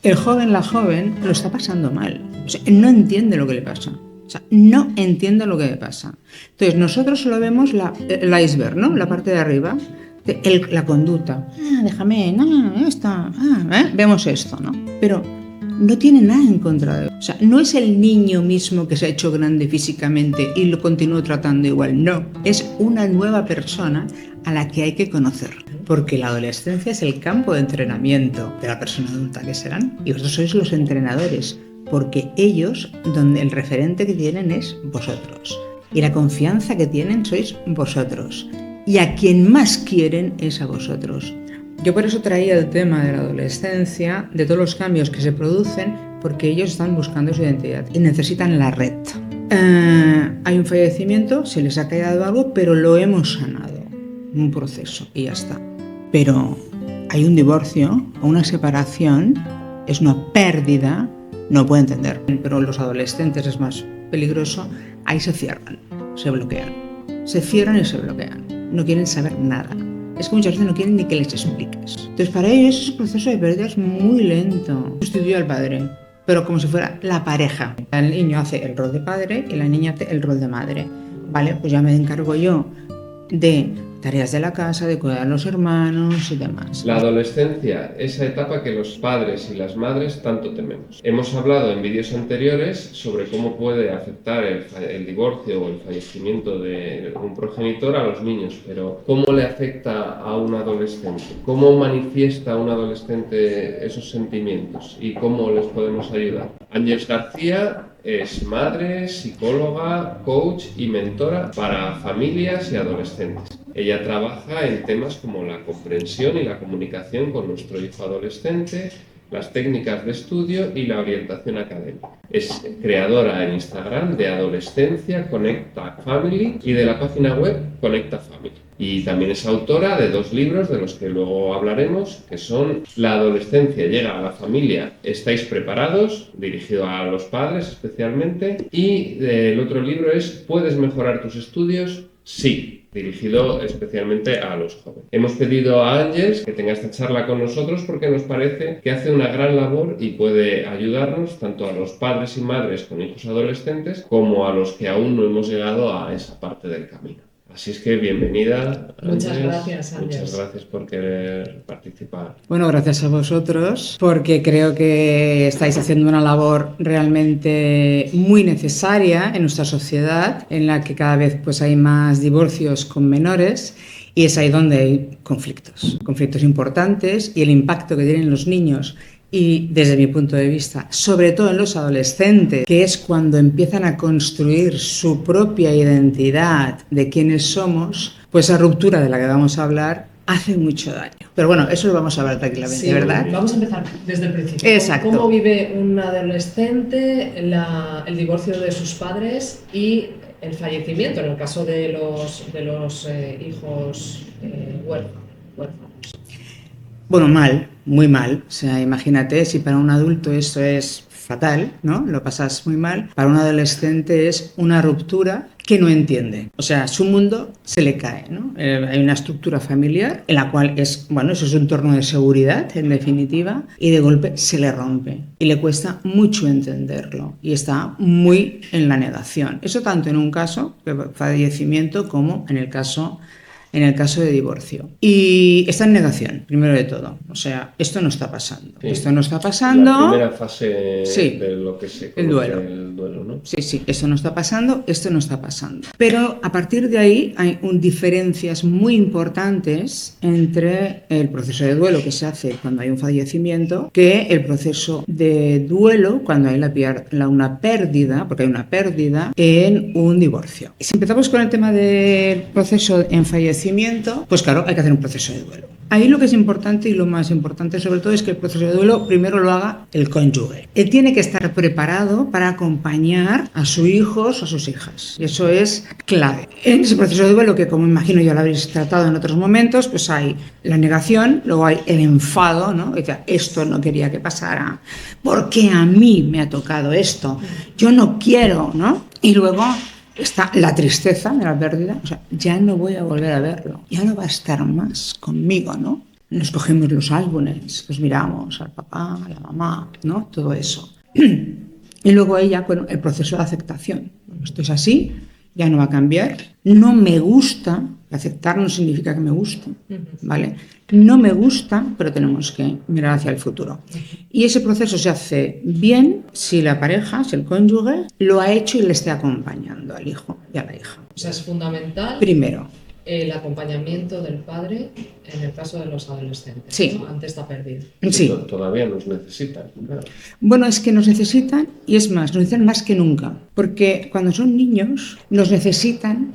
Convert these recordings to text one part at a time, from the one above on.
el joven, la joven, lo está pasando mal. O sea, no entiende lo que le pasa. O sea, no entiende lo que le pasa. Entonces, nosotros solo vemos el iceberg, ¿no? La parte de arriba, la conducta. Déjame, vemos esto, ¿no? Pero no tiene nada en contra de él. O sea, no es el niño mismo que se ha hecho grande físicamente y lo continúa tratando igual. No, es una nueva persona a la que hay que conocer. Porque la adolescencia es el campo de entrenamiento de la persona adulta que serán. Y vosotros sois los entrenadores. Porque ellos, donde el referente que tienen es vosotros. Y la confianza que tienen sois vosotros. Y a quien más quieren es a vosotros. Yo por eso traía el tema de la adolescencia, de todos los cambios que se producen, porque ellos están buscando su identidad y necesitan la red. Hay un fallecimiento, se les ha caído algo, pero lo hemos sanado. Un proceso y ya está. Pero hay un divorcio o una separación, es una pérdida. No puedo entender, pero los adolescentes es más peligroso, ahí se cierran, se bloquean. Se cierran y se bloquean, no quieren saber nada. Es que muchas veces no quieren ni que les expliques. Entonces para ellos ese proceso de pérdida es muy lento. Sustituye al padre, pero como si fuera la pareja. El niño hace el rol de padre y la niña hace el rol de madre. Vale, pues ya me encargo yo de tareas de la casa, de cuidar a los hermanos y demás. La adolescencia, esa etapa que los padres y las madres tanto tememos. Hemos hablado en vídeos anteriores sobre cómo puede afectar el divorcio o el fallecimiento de un progenitor a los niños, pero ¿cómo le afecta a un adolescente? ¿Cómo manifiesta un adolescente esos sentimientos y cómo les podemos ayudar? Ángeles García es madre, psicóloga, coach y mentora para familias y adolescentes. Ella trabaja en temas como la comprensión y la comunicación con nuestro hijo adolescente, las técnicas de estudio y la orientación académica. Es creadora en Instagram de Adolescencia Conecta Family y de la página web Conecta Family. Y también es autora de 2 libros de los que luego hablaremos, que son La adolescencia llega a la familia, ¿estáis preparados?, dirigido a los padres especialmente, y el otro libro es ¿Puedes mejorar tus estudios? Sí, dirigido especialmente a los jóvenes. Hemos pedido a Ángeles que tenga esta charla con nosotros porque nos parece que hace una gran labor y puede ayudarnos tanto a los padres y madres con hijos adolescentes como a los que aún no hemos llegado a esa parte del camino. Así es que bienvenida, Ángeles. Muchas gracias, Ángeles. Muchas gracias por querer participar. Bueno, gracias a vosotros, porque creo que estáis haciendo una labor realmente muy necesaria en nuestra sociedad, en la que cada vez pues, hay más divorcios con menores, y es ahí donde hay conflictos importantes, y el impacto que tienen los niños. Y desde mi punto de vista, sobre todo en los adolescentes, que es cuando empiezan a construir su propia identidad de quiénes somos, pues esa ruptura de la que vamos a hablar hace mucho daño. Pero bueno, eso lo vamos a hablar tranquilamente, sí, ¿verdad? Vamos a empezar desde el principio. Exacto. ¿Cómo vive un adolescente el divorcio de sus padres y el fallecimiento, en el caso de los hijos huérfanos? Bueno, mal, muy mal. O sea, imagínate, si para un adulto esto es fatal, ¿no? Lo pasas muy mal. Para un adolescente es una ruptura que no entiende. O sea, su mundo se le cae, ¿no? Hay una estructura familiar en la cual eso es un entorno de seguridad, en definitiva, y de golpe se le rompe. Y le cuesta mucho entenderlo. Y está muy en la negación. Eso tanto en un caso de fallecimiento como en el caso de divorcio. Y está en negación, primero de todo. O sea, esto no está pasando. Sí. Esto no está pasando. La primera fase sí, de lo que se conoce el duelo, ¿no? Sí, esto no está pasando, esto no está pasando. Pero a partir de ahí hay diferencias muy importantes entre el proceso de duelo que se hace cuando hay un fallecimiento que el proceso de duelo cuando hay una pérdida, porque hay una pérdida en un divorcio. Si empezamos con el tema del proceso en fallecimiento, pues claro, hay que hacer un proceso de duelo. Ahí lo que es importante y lo más importante sobre todo es que el proceso de duelo primero lo haga el cónyuge. Él tiene que estar preparado para acompañar a sus hijos o a sus hijas. Y eso es clave. En ese proceso de duelo, que como imagino ya lo habréis tratado en otros momentos, pues hay la negación, luego hay el enfado, ¿no? O sea, esto no quería que pasara. ¿Por qué a mí me ha tocado esto? Yo no quiero, ¿no? Y luego está la tristeza de la pérdida, o sea, ya no voy a volver a verlo, ya no va a estar más conmigo, ¿no? nos cogemos los álbumes, los miramos al papá, a la mamá, ¿no? Todo eso. Y luego ella, bueno, el proceso de aceptación. Bueno, esto es así, ya no va a cambiar. No me gusta, aceptar no significa que me guste, ¿vale? No me gusta, pero tenemos que mirar hacia el futuro. Y ese proceso se hace bien si la pareja, si el cónyuge, lo ha hecho y le esté acompañando al hijo y a la hija. O sea, es fundamental Primero. el acompañamiento del padre en el caso de los adolescentes, Sí. ¿no? Ante esta pérdida. Sí. Todavía nos necesitan, claro. Bueno, es que nos necesitan, y es más, nos necesitan más que nunca. Porque cuando son niños, necesitan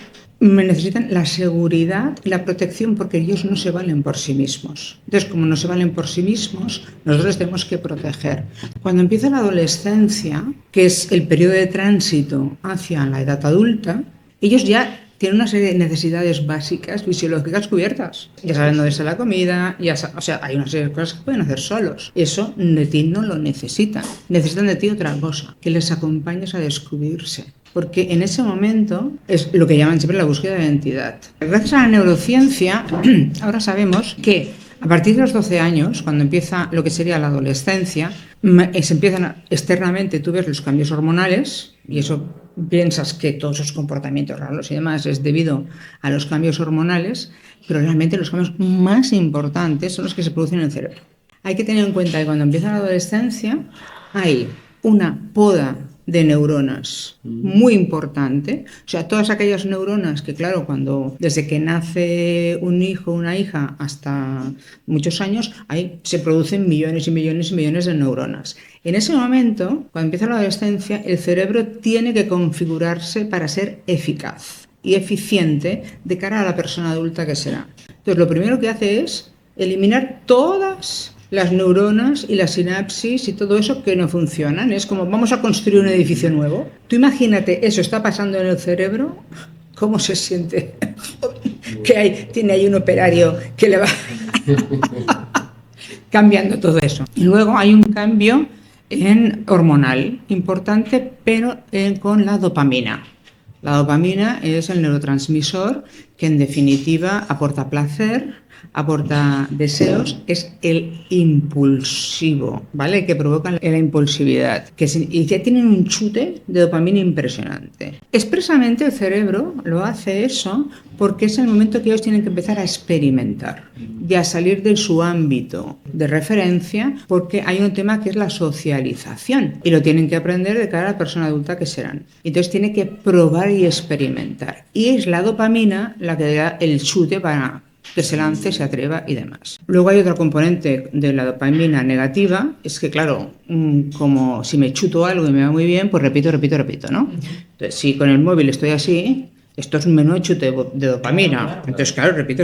la seguridad y la protección, porque ellos no se valen por sí mismos. Entonces, como no se valen por sí mismos, nosotros les tenemos que proteger. Cuando empieza la adolescencia, que es el periodo de tránsito hacia la edad adulta, ellos ya tienen una serie de necesidades básicas fisiológicas cubiertas. Ya saben dónde está la comida, o sea, hay una serie de cosas que pueden hacer solos. Eso de ti no lo necesitan. Necesitan de ti otra cosa, que les acompañes a descubrirse. Porque en ese momento es lo que llaman siempre la búsqueda de identidad. Gracias a la neurociencia, ahora sabemos que a partir de los 12 años, cuando empieza lo que sería la adolescencia, se empiezan externamente, tú ves los cambios hormonales, y eso piensas que todos esos comportamientos raros y demás es debido a los cambios hormonales, pero realmente los cambios más importantes son los que se producen en el cerebro. Hay que tener en cuenta que cuando empieza la adolescencia hay una poda de neuronas muy importante, o sea, todas aquellas neuronas que, claro, desde que nace un hijo o una hija hasta muchos años, ahí se producen millones y millones y millones de neuronas. En ese momento, cuando empieza la adolescencia, el cerebro tiene que configurarse para ser eficaz y eficiente de cara a la persona adulta que será. Entonces, lo primero que hace es eliminar todas las neuronas y las sinapsis y todo eso que no funcionan. Es como vamos a construir un edificio nuevo. Tú imagínate, eso está pasando en el cerebro, ¿cómo se siente? Que tiene ahí un operario que le va cambiando todo eso. Y luego hay un cambio hormonal importante, pero con la dopamina. La dopamina es el neurotransmisor que en definitiva aporta placer, aporta deseos, es el impulsivo, ¿vale? Que provoca la impulsividad, y que tienen un chute de dopamina impresionante. Expresamente el cerebro lo hace eso porque es el momento que ellos tienen que empezar a experimentar y a salir de su ámbito de referencia, porque hay un tema que es la socialización y lo tienen que aprender de cara a la persona adulta que serán. Entonces tiene que probar y experimentar, y es la dopamina la que da el chute para que se lance, se atreva y demás. Luego hay otra componente de la dopamina negativa, es que claro, como si me chuto algo y me va muy bien, pues repito, ¿no? Entonces, si con el móvil estoy así, esto es un menú chute de dopamina. Entonces, claro, repito,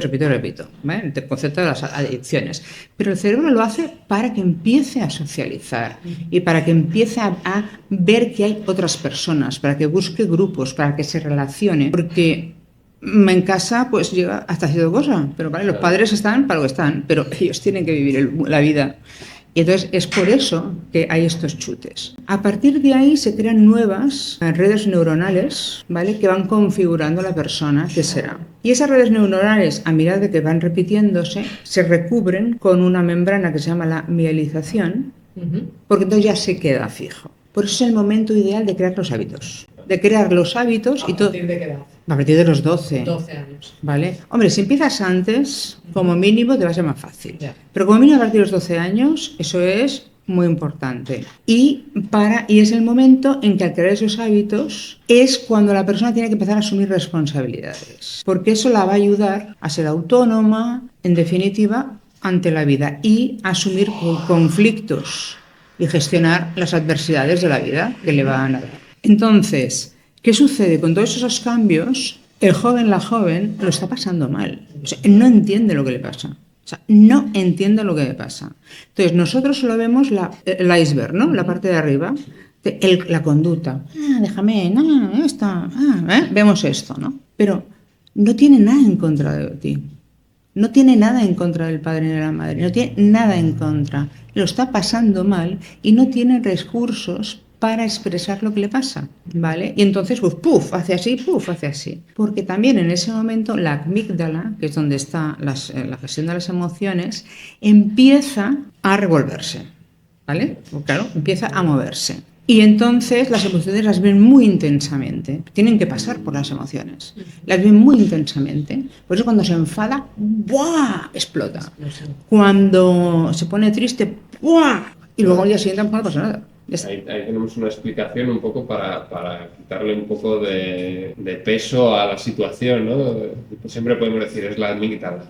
¿vale? El concepto de las adicciones. Pero el cerebro lo hace para que empiece a socializar y para que empiece a ver que hay otras personas, para que busque grupos, para que se relacione, porque en casa pues llega hasta cierta cosa, pero vale, los padres están para lo que están, pero ellos tienen que vivir la vida. Y entonces es por eso que hay estos chutes. A partir de ahí se crean nuevas redes neuronales, ¿vale? Que van configurando la persona que será. Y esas redes neuronales, a medida de que van repitiéndose, se recubren con una membrana que se llama la mielización, porque entonces ya se queda fijo. Por eso es el momento ideal de crear los hábitos. De crear los hábitos y todo. ¿A partir de qué edad? A partir de los 12. 12 años. ¿Vale? Hombre, si empiezas antes, como mínimo te va a ser más fácil. Ya. Pero como mínimo a partir de los 12 años, eso es muy importante. Y es el momento en que al crear esos hábitos es cuando la persona tiene que empezar a asumir responsabilidades. Porque eso la va a ayudar a ser autónoma, en definitiva, ante la vida, y asumir conflictos y gestionar las adversidades de la vida que le van a dar. Entonces, ¿qué sucede? Con todos esos cambios, el joven, la joven, lo está pasando mal. O sea, no entiende lo que le pasa. O sea, no entiende lo que le pasa. Entonces, nosotros solo vemos el iceberg, ¿no? La parte de arriba, la conducta. Déjame, no, esto, vemos esto, ¿no? Pero no tiene nada en contra de ti. No tiene nada en contra del padre ni de la madre. No tiene nada en contra. Lo está pasando mal y no tiene recursos para expresar lo que le pasa, ¿vale? Y entonces, pues, puff, hace así, puff, hace así. Porque también en ese momento la amígdala, que es donde está la gestión de las emociones, empieza a revolverse, ¿vale? Pues claro, empieza a moverse. Y entonces las emociones las ven muy intensamente. Tienen que pasar por las emociones. Las ven muy intensamente. Por eso cuando se enfada, ¡buah!, explota. Cuando se pone triste, ¡buah!, y luego al día siguiente no pasa nada. Ahí tenemos una explicación un poco para quitarle un poco de peso a la situación, ¿no? Pues siempre podemos decir, es la amígdala.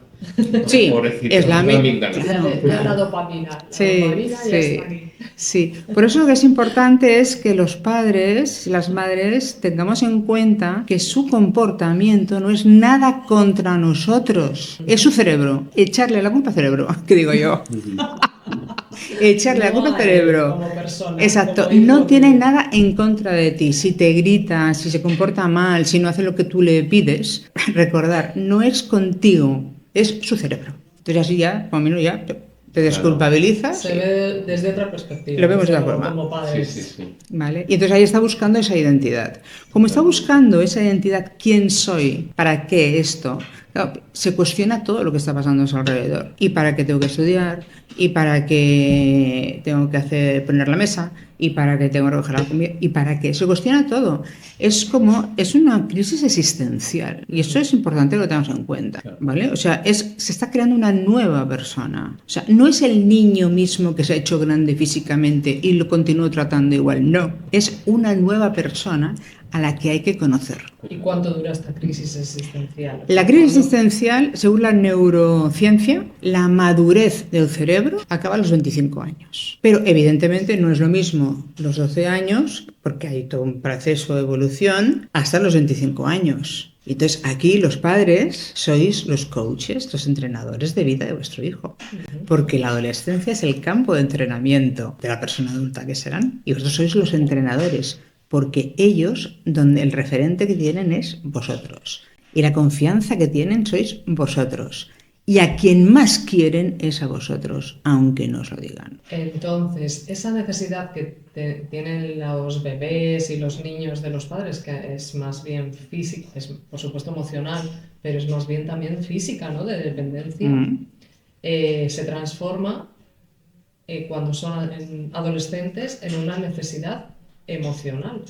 Sí, pobrecito, es la amígdala. Claro, La dopamina. La Sí, dopamina ya sí, está aquí. sí. Por eso lo que es importante es que los padres y las madres tengamos en cuenta que su comportamiento no es nada contra nosotros, es su cerebro. Echarle la culpa al cerebro, que digo yo. Echarle la culpa al cerebro. Como persona, Exacto, como hijo, no tiene nada en contra de ti. Si te grita, si se comporta mal, si no hace lo que tú le pides, recordar, no es contigo, es su cerebro. Entonces así ya, como menos ya te desculpabilizas. Se ve desde otra perspectiva. Lo vemos de como, otra forma. como padres. Sí. ¿Vale? Y entonces ahí está buscando esa identidad. Como está buscando esa identidad, ¿quién soy? ¿Para qué esto? Claro, se cuestiona todo lo que está pasando a su alrededor. ¿Y para qué tengo que estudiar? ¿Y para qué tengo que poner la mesa? ¿Y para qué tengo que recoger la comida? ¿Y para qué? Se cuestiona todo. Es una crisis existencial. Y eso es importante que lo tengamos en cuenta, ¿vale? O sea, se está creando una nueva persona. O sea, no es el niño mismo que se ha hecho grande físicamente y lo continúo tratando igual. No, es una nueva persona a la que hay que conocer. ¿Y cuánto dura esta crisis existencial? La crisis existencial, según la neurociencia, la madurez del cerebro acaba a los 25 años. Pero evidentemente no es lo mismo los 12 años, porque hay todo un proceso de evolución, hasta los 25 años. Entonces aquí los padres sois los coaches, los entrenadores de vida de vuestro hijo, porque la adolescencia es el campo de entrenamiento de la persona adulta que serán, y vosotros sois los entrenadores, porque ellos, donde el referente que tienen es vosotros, y la confianza que tienen sois vosotros, y a quien más quieren es a vosotros, aunque no os lo digan. Entonces, esa necesidad que tienen los bebés y los niños de los padres, que es más bien física, es por supuesto emocional, pero es más bien también física, ¿no?, de dependencia, se transforma cuando son adolescentes en una necesidad emocional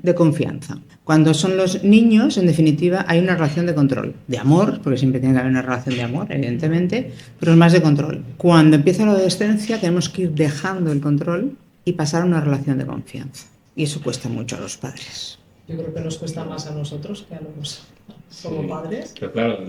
de confianza. Cuando son los niños, en definitiva, hay una relación de control, de amor, porque siempre tiene que haber una relación de amor, evidentemente, pero es más de control. Cuando empieza la adolescencia, tenemos que ir dejando el control y pasar a una relación de confianza. Y eso cuesta mucho a los padres. Yo creo que nos cuesta más a nosotros que a los como padres. Pero claro,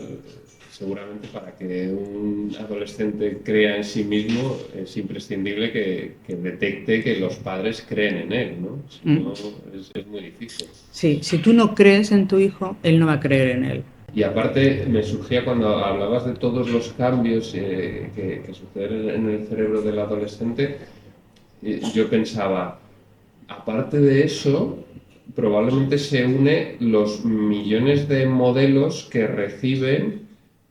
seguramente para que un adolescente crea en sí mismo es imprescindible que detecte que los padres creen en él, ¿no? Si no, es muy difícil. Sí, si tú no crees en tu hijo, él no va a creer en él. Y aparte me surgía cuando hablabas de todos los cambios que suceden en el cerebro del adolescente, yo pensaba, aparte de eso, probablemente se une los millones de modelos que reciben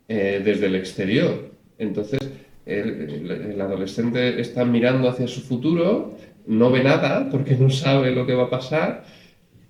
desde el exterior. Entonces, el adolescente está mirando hacia su futuro, no ve nada porque no sabe lo que va a pasar,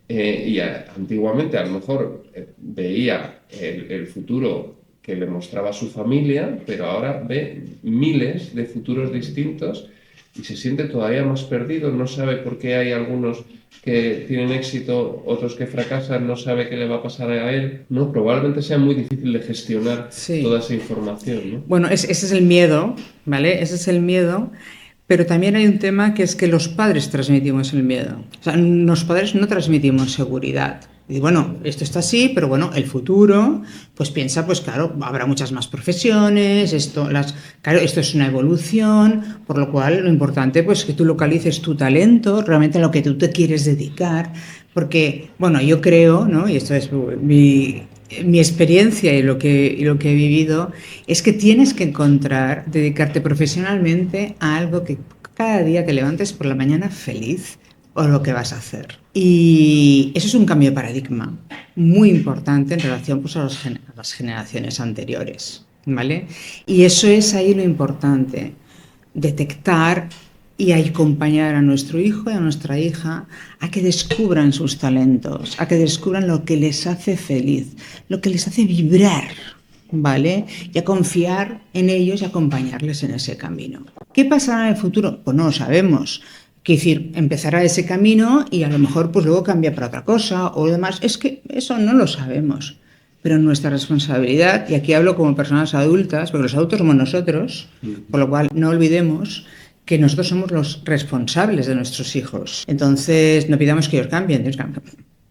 y antiguamente a lo mejor veía el futuro que le mostraba su familia, pero ahora ve miles de futuros distintos y se siente todavía más perdido, no sabe por qué hay algunos que tienen éxito, otros que fracasan, no sabe qué le va a pasar a él. No, probablemente sea muy difícil de gestionar toda esa información, ¿no? Bueno, ese es el miedo, ¿vale? Ese es el miedo, pero también hay un tema que es que los padres transmitimos el miedo. O sea, los padres no transmitimos seguridad. Y bueno, esto está así, pero bueno, el futuro, pues piensa, pues claro, habrá muchas más profesiones, claro, esto es una evolución, por lo cual lo importante pues que tú localices tu talento, realmente a lo que tú te quieres dedicar, porque, bueno, yo creo, ¿no?, y esto es mi experiencia y lo que he vivido, es que tienes que dedicarte profesionalmente a algo que cada día te levantes por la mañana feliz, o lo que vas a hacer. Y eso es un cambio de paradigma muy importante en relación pues, a las generaciones anteriores, ¿vale? Y eso es ahí lo importante, detectar y acompañar a nuestro hijo y a nuestra hija a que descubran sus talentos, a que descubran lo que les hace feliz, lo que les hace vibrar, ¿vale? Y a confiar en ellos y acompañarles en ese camino. ¿Qué pasará en el futuro? Pues no lo sabemos. Quiero decir, empezará ese camino y a lo mejor pues luego cambia para otra cosa o demás. Es que eso no lo sabemos. Pero nuestra responsabilidad, y aquí hablo como personas adultas, porque los adultos somos nosotros, por lo cual no olvidemos que nosotros somos los responsables de nuestros hijos. Entonces, no pidamos que ellos cambien,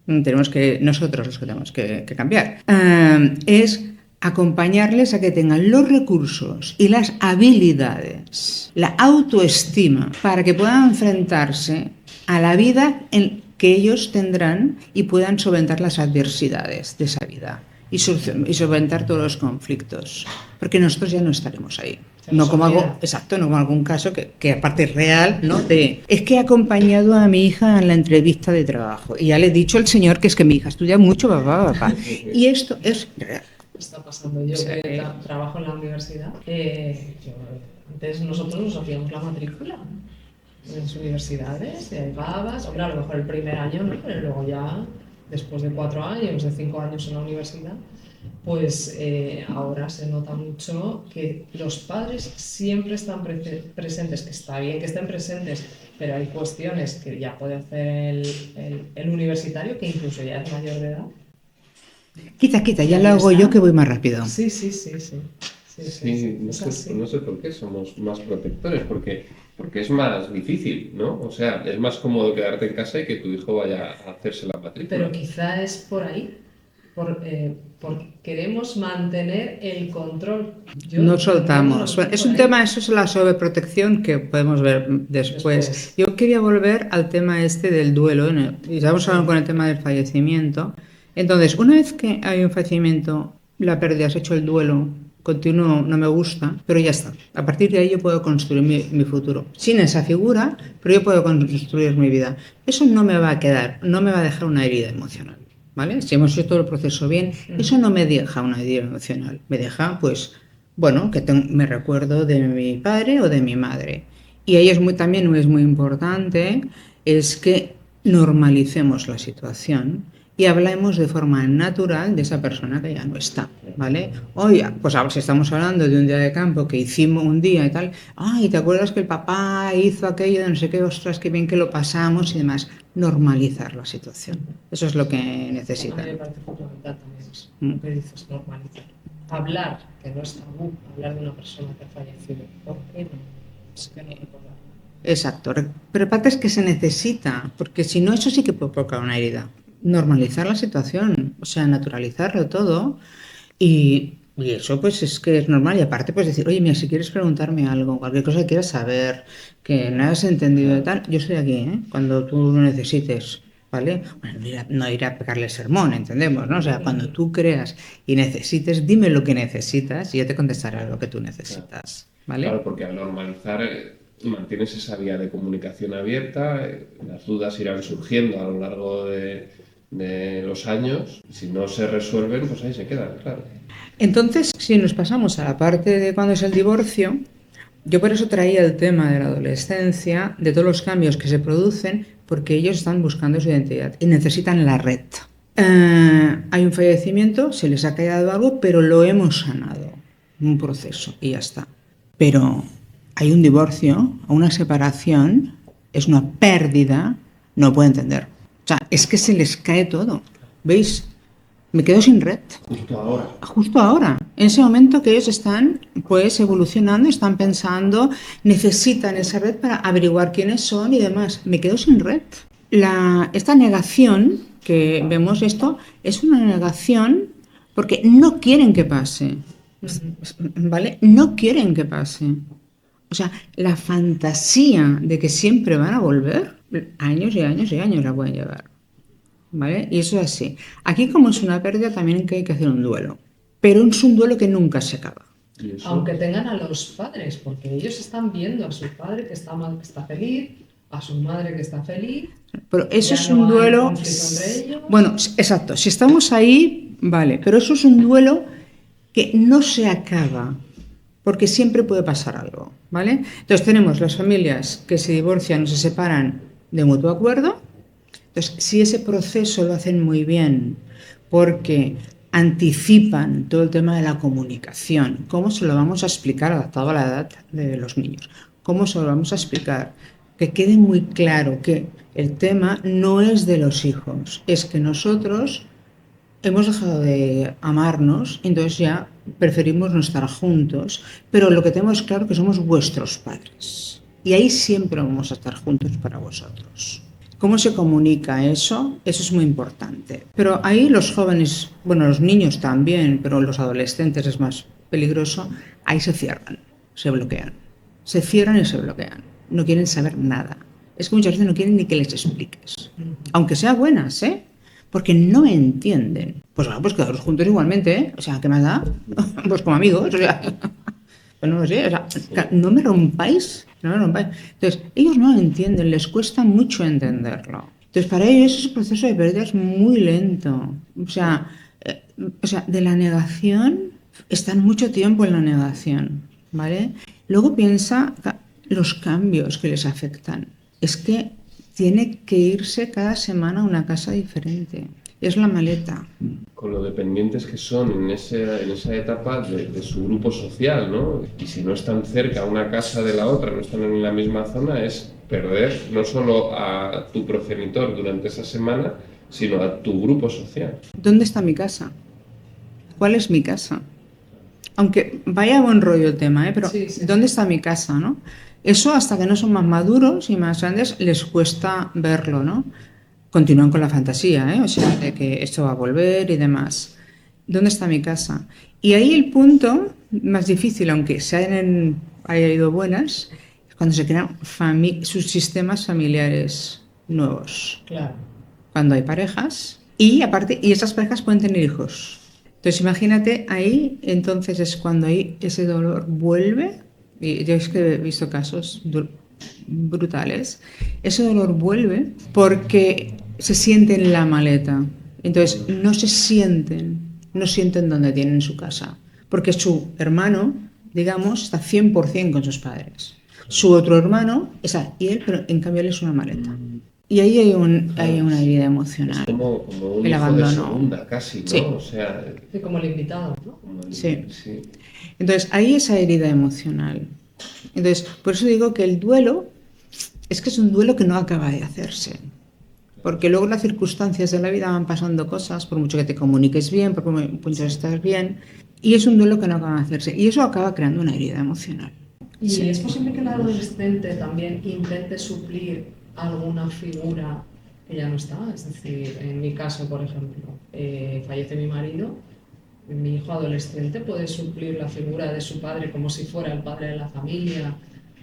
tenemos que, nosotros los que tenemos que cambiar. Es acompañarles a que tengan los recursos y las habilidades, la autoestima, para que puedan enfrentarse a la vida en que ellos tendrán y puedan solventar las adversidades de esa vida y solventar todos los conflictos, porque nosotros ya no estaremos ahí. No como algo, exacto, no como algún caso que aparte es real, ¿no? Es que he acompañado a mi hija en la entrevista de trabajo y ya le he dicho al señor que es que mi hija estudia mucho, papá. Y esto es real. Está pasando. Yo que trabajo en la universidad, antes nosotros nos hacíamos la matrícula en las universidades, y ahí vas, hombre, a lo mejor el primer año, ¿no? Pero luego ya, después de 4 años, de 5 años en la universidad, pues ahora se nota mucho que los padres siempre están presentes, que está bien que estén presentes, pero hay cuestiones que ya puede hacer el universitario, que incluso ya es mayor de edad. Quita, ya lo hago yo que voy más rápido. Sí, no sé por qué somos más protectores, porque es más difícil, ¿no? O sea, es más cómodo quedarte en casa y que tu hijo vaya a hacerse la matrícula. Pero quizá es por ahí, porque queremos mantener el control. No soltamos. Bueno, es un tema, eso es la sobreprotección que podemos ver después. Yo quería volver al tema del duelo, y estamos hablando con el tema del fallecimiento. Entonces, una vez que hay un fallecimiento, la pérdida, has hecho el duelo, continuo, no me gusta, pero ya está. A partir de ahí yo puedo construir mi futuro. Sin esa figura, pero yo puedo construir mi vida. Eso no me va a quedar, no me va a dejar una herida emocional, ¿vale? Si hemos hecho todo el proceso bien, eso no me deja una herida emocional. Me deja, pues, bueno, que me recuerdo de mi padre o de mi madre. Y ahí también es muy importante, es que normalicemos la situación y hablemos de forma natural de esa persona que ya no está, ¿vale? Oye, pues ahora si estamos hablando de un día de campo que hicimos un día y tal, ay, ¿te acuerdas que el papá hizo aquello de no sé qué? Ostras, qué bien que lo pasamos y demás. Normalizar la situación. Eso es lo que necesitan. A mí me parece fundamental también eso, lo que dices, normalizar. Hablar, que no es tabú, hablar de una persona que ha fallecido. ¿Por qué no? Es que no recordar. Exacto, pero aparte es que se necesita, porque si no, eso sí que puede provocar una herida. Normalizar la situación, o sea, naturalizarlo todo y eso pues es que es normal. Y aparte pues decir, oye, mira, si quieres preguntarme algo, cualquier cosa que quieras saber, que no hayas entendido de tal, yo estoy aquí, cuando tú lo necesites, ¿vale? Bueno, no ir a pegarle sermón, entendemos, ¿no? O sea, cuando tú creas y necesites, dime lo que necesitas y yo te contestaré lo que tú necesitas, ¿vale? Claro, porque al normalizar mantienes esa vía de comunicación abierta, las dudas irán surgiendo a lo largo de los años, si no se resuelven, pues ahí se quedan, claro. Entonces, si nos pasamos a la parte de cuando es el divorcio, yo por eso traía el tema de la adolescencia, de todos los cambios que se producen, porque ellos están buscando su identidad y necesitan la red. Hay un fallecimiento, se les ha caído algo, pero lo hemos sanado, un proceso y ya está. Pero hay un divorcio, una separación, es una pérdida, no lo puedo entender. O sea, es que se les cae todo. ¿Veis? Me quedo sin red. Justo ahora. En ese momento que ellos están pues evolucionando, están pensando, necesitan esa red para averiguar quiénes son y demás. Me quedo sin red. Esta negación que vemos esto es una negación porque no quieren que pase. ¿Vale? No quieren que pase. O sea, la fantasía de que siempre van a volver, años y años y años la pueden llevar, ¿vale? Y eso es así. Aquí, como es una pérdida, también hay que hacer un duelo, pero es un duelo que nunca se acaba. Aunque tengan a los padres, porque ellos están viendo a su padre que está mal, que está feliz, a su madre que está feliz. Pero eso es un duelo. Bueno, exacto. Si estamos ahí, vale, pero eso es un duelo que no se acaba. porque siempre puede pasar algo, ¿vale? Entonces tenemos las familias que se divorcian o se separan de mutuo acuerdo. Entonces, si ese proceso lo hacen muy bien, porque anticipan todo el tema de la comunicación, cómo se lo vamos a explicar adaptado a la edad de los niños, cómo se lo vamos a explicar, que quede muy claro que el tema no es de los hijos, es que nosotros hemos dejado de amarnos, entonces ya preferimos no estar juntos, pero lo que tenemos claro es que somos vuestros padres y ahí siempre vamos a estar juntos para vosotros. ¿Cómo se comunica eso? Eso es muy importante. Pero ahí los jóvenes, bueno, los niños también, pero los adolescentes es más peligroso, ahí se cierran, se bloquean. Se cierran y se bloquean. No quieren saber nada. Es que muchas veces no quieren ni que les expliques. Aunque sean buenas, ¿eh? Porque no entienden. Pues bueno, pues quedaros juntos igualmente, ¿eh? O sea, ¿qué más da? Pues como amigos, o sea... Pues no lo sé, o sea, no me rompáis. Entonces, ellos no lo entienden, les cuesta mucho entenderlo. Entonces, para ellos ese proceso de pérdida es muy lento. O sea, de la negación, están mucho tiempo en la negación, ¿vale? Luego piensa los cambios que les afectan. Es que tiene que irse cada semana a una casa diferente. Es la maleta. Con lo dependientes que son en esa etapa de su grupo social, ¿no? Y si no están cerca una casa de la otra, no están en la misma zona, es perder no solo a tu progenitor durante esa semana, sino a tu grupo social. ¿Dónde está mi casa? ¿Cuál es mi casa? Aunque vaya buen rollo el tema, pero sí. ¿Dónde está mi casa, no? Eso hasta que no son más maduros y más grandes les cuesta verlo, ¿no? Continúan con la fantasía, o sea, de que esto va a volver y demás. ¿Dónde está mi casa? Y ahí el punto más difícil, aunque haya ido buenas, es cuando se crean sus sistemas familiares nuevos. Claro. Cuando hay parejas y aparte, y esas parejas pueden tener hijos. Entonces imagínate ahí, entonces es cuando ahí ese dolor vuelve, y yo es que he visto casos brutales, ese dolor vuelve porque se sienten en la maleta, entonces no sienten dónde tienen su casa, porque su hermano, digamos, está 100% con sus padres, su otro hermano está, y él, pero en cambio él es una maleta. Y ahí hay una herida emocional. Es como un el hijo abandono. De segunda, casi, ¿no? Sí. O sea, como el invitado, ¿no? Sí. Entonces, ahí esa herida emocional. Entonces, por eso digo que el duelo es un duelo que no acaba de hacerse. Porque luego las circunstancias de la vida van pasando cosas, por mucho que te comuniques bien, por mucho que estés bien, y es un duelo que no acaba de hacerse. Y eso acaba creando una herida emocional. ¿Y sí. ¿Es posible que el adolescente también intente suplir alguna figura que ya no está? Es decir, en mi caso, por ejemplo, fallece mi marido, mi hijo adolescente puede suplir la figura de su padre como si fuera el padre de la familia,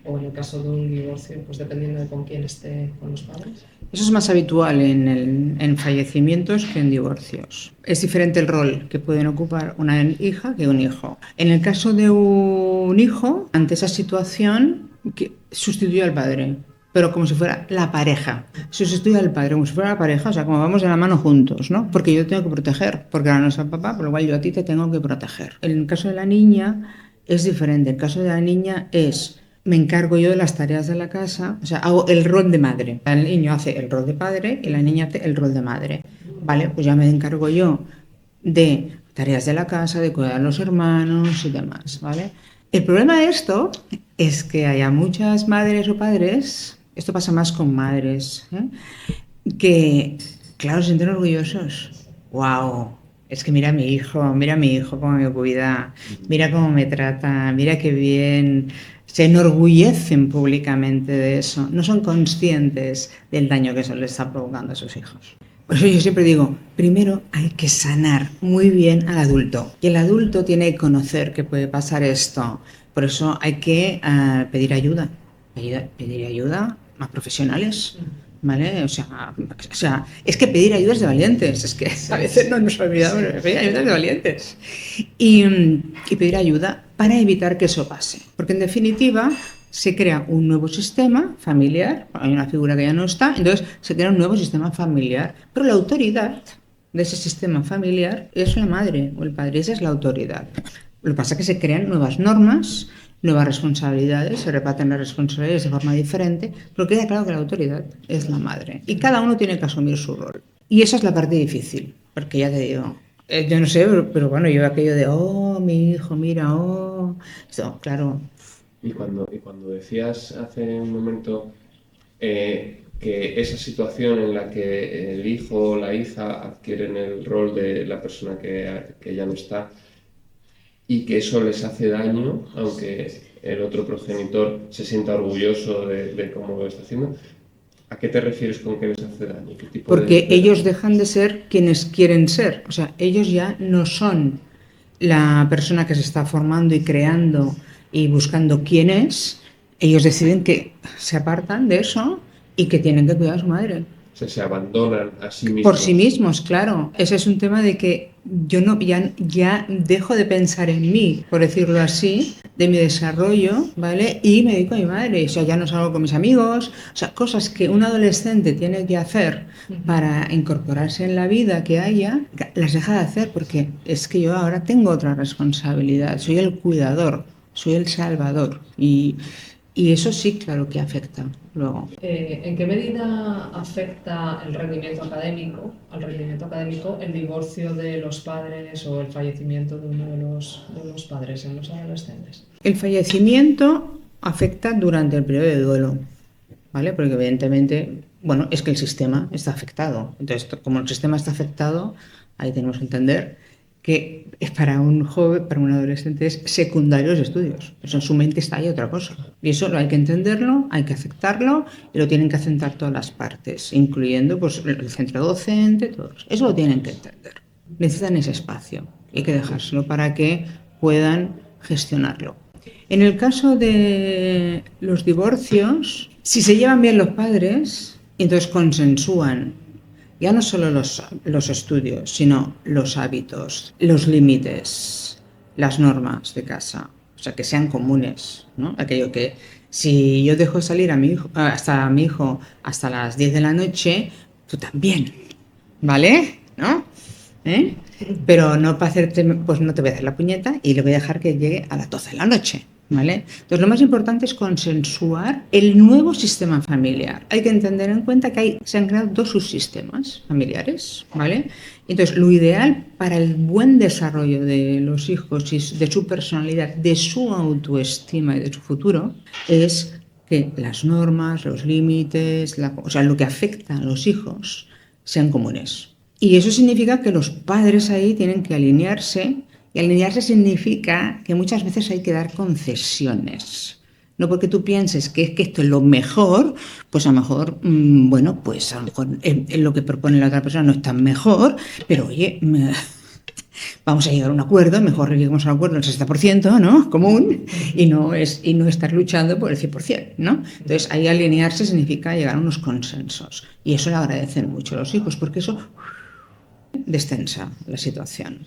o en el caso de un divorcio, pues dependiendo de con quién esté con los padres. Eso es más habitual en fallecimientos que en divorcios. Es diferente el rol que pueden ocupar una hija que un hijo. En el caso de un hijo, ante esa situación, que sustituye al padre, pero como si fuera la pareja. Sustituye al padre como si fuera la pareja, o sea, como vamos de la mano juntos, ¿no? Porque yo tengo que proteger, porque ahora no es el papá, por lo cual yo a ti te tengo que proteger. En el caso de la niña es diferente. El caso de la niña es... me encargo yo de las tareas de la casa, o sea, hago el rol de madre. El niño hace el rol de padre y la niña hace el rol de madre. Vale, pues ya me encargo yo de tareas de la casa, de cuidar a los hermanos y demás, ¿vale? El problema de esto es que haya muchas madres o padres, esto pasa más con madres, que, claro, se sienten orgullosos. ¡Wow! Es que mira a mi hijo cómo me cuida, mira cómo me trata, mira qué bien. Se enorgullecen públicamente de eso, no son conscientes del daño que eso les está provocando a sus hijos. Por eso yo siempre digo, primero hay que sanar muy bien al adulto. Y el adulto tiene que conocer que puede pasar esto. Por eso hay que pedir ayuda a profesionales. ¿Vale? O sea, es que pedir ayuda es de valientes, es que a veces no nos olvidamos, pedir ayuda es de valientes. Y pedir ayuda para evitar que eso pase. Porque en definitiva se crea un nuevo sistema familiar, hay una figura que ya no está, entonces se crea un nuevo sistema familiar. Pero la autoridad de ese sistema familiar es la madre o el padre, esa es la autoridad. Lo que pasa es que se crean nuevas normas, nuevas responsabilidades, se reparten las responsabilidades de forma diferente, pero queda claro que la autoridad es la madre y cada uno tiene que asumir su rol. Y esa es la parte difícil, porque ya te digo, yo no sé, pero bueno, yo aquello de, oh, mi hijo, mira, oh, esto, claro. Y cuando decías hace un momento que esa situación en la que el hijo o la hija adquieren el rol de la persona que ya no está y que eso les hace daño, aunque el otro progenitor se sienta orgulloso de cómo lo está haciendo, ¿a qué te refieres con que les hace daño? ¿Qué tipo Porque de ellos daño? dejan de ser quienes quieren ser. O sea, ellos ya no son la persona que se está formando y creando y buscando quién es. Ellos deciden que se apartan de eso y que tienen que cuidar a su madre. O sea, se abandonan a sí Por mismos. sí mismos, claro. Ese es un tema de que yo no, ya dejo de pensar en mí, por decirlo así, de mi desarrollo, ¿vale? Y me dedico a mi madre. O sea, ya no salgo con mis amigos. O sea, cosas que un adolescente tiene que hacer para incorporarse en la vida que haya, las deja de hacer porque es que yo ahora tengo otra responsabilidad. Soy el cuidador, soy el salvador. Y eso sí, claro que afecta luego. ¿En qué medida afecta al rendimiento académico el divorcio de los padres o el fallecimiento de uno de los padres en los adolescentes? El fallecimiento afecta durante el periodo de duelo, ¿vale? Porque evidentemente, bueno, es que el sistema está afectado. Entonces, como el sistema está afectado, ahí tenemos que entender que para un joven, para un adolescente es secundario los estudios. Eso en su mente está ahí otra cosa. Y eso hay que entenderlo, hay que aceptarlo y lo tienen que aceptar todas las partes, incluyendo pues, el centro docente, todos. Eso lo tienen que entender. Necesitan ese espacio. Hay que dejárselo para que puedan gestionarlo. En el caso de los divorcios, si se llevan bien los padres, entonces consensúan ya no solo los estudios, sino los hábitos, los límites, las normas de casa, o sea, que sean comunes, ¿no? Aquello que si yo dejo salir a mi hijo hasta las 10 de la noche, tú también, ¿vale? ¿No? ¿Eh? Pero no para hacerte, pues no te voy a hacer la puñeta y le voy a dejar que llegue a las 12 de la noche, ¿vale? Entonces lo más importante es consensuar el nuevo sistema familiar. Hay que tener en cuenta que se han creado dos subsistemas familiares, ¿vale? Entonces lo ideal para el buen desarrollo de los hijos y de su personalidad, de su autoestima y de su futuro es que las normas, los límites, o sea, lo que afecta a los hijos sean comunes. Y eso significa que los padres ahí tienen que alinearse, y alinearse significa que muchas veces hay que dar concesiones. No porque tú pienses que esto es lo mejor, pues a lo mejor, bueno, pues a lo mejor lo que propone la otra persona no es tan mejor, pero oye, vamos a llegar a un acuerdo, mejor lleguemos a un acuerdo del 60%, ¿no? Común, y no estar luchando por el 100%, ¿no? Entonces, ahí alinearse significa llegar a unos consensos. Y eso le agradecen mucho a los hijos, porque eso destensa la situación.